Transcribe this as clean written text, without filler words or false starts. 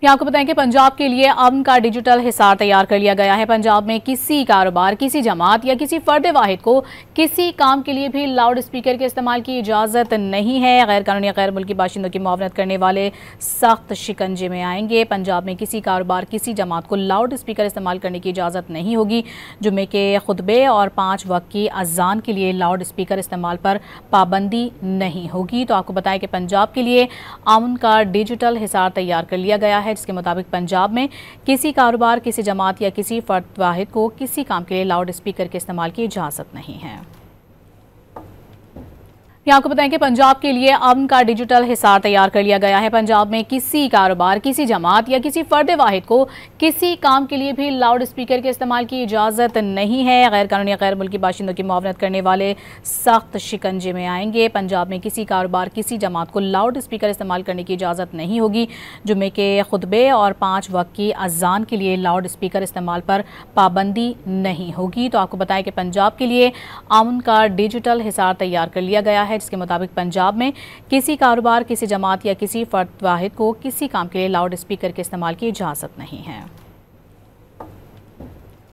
यहाँ आपको बताएं कि पंजाब के लिए अमन का डिजिटल हिसार तैयार कर लिया गया है। पंजाब में किसी कारोबार, किसी जमात या किसी फर्द वाहिद को किसी काम के लिए भी लाउड स्पीकर के इस्तेमाल की इजाज़त नहीं है। गैर कानूनी गैर मुल्की बाशिंदों की मुआवनत करने वाले सख्त शिकंजे में आएंगे। पंजाब में किसी कारोबार, किसी जमात को लाउड स्पीकर इस्तेमाल करने की इजाज़त नहीं होगी। जुम्मे के खुतबे और 5 वक्त की अजान के लिए लाउड स्पीकर इस्तेमाल पर पाबंदी नहीं होगी। तो आपको बताएं कि पंजाब के लिए अमन का डिजिटल हिसार तैयार कर लिया गया है, जिसके मुताबिक पंजाब में किसी कारोबार, किसी जमात या किसी फर्द वाहिद को किसी काम के लिए लाउड स्पीकर के इस्तेमाल की इजाज़त नहीं है। यहाँ आपको बताएं कि पंजाब के लिए अमन का डिजिटल हिसार तैयार कर लिया गया है। पंजाब में किसी कारोबार, किसी जमात या किसी फर्द वाहिद को किसी काम के लिए भी लाउड स्पीकर के इस्तेमाल की इजाज़त नहीं है। गैर कानूनी गैर मुल्की बाशिंदों की मुआवनत करने वाले सख्त शिकंजे में आएंगे। पंजाब में किसी कारोबार, किसी जमात को लाउड स्पीकर इस्तेमाल करने की इजाज़त नहीं होगी। जुम्मे के खुतबे और 5 वक्त की अजान के लिए लाउड स्पीकर इस्तेमाल पर पाबंदी नहीं होगी। तो आपको बताएं कि पंजाब के लिए अमन का डिजिटल हिसार तैयार कर लिया गया है, जिसके मुताबिक पंजाब में किसी कारोबार, किसी जमात या किसी फर्द वाहिद को किसी काम के लिए लाउड स्पीकर के इस्तेमाल की इजाज़त नहीं है।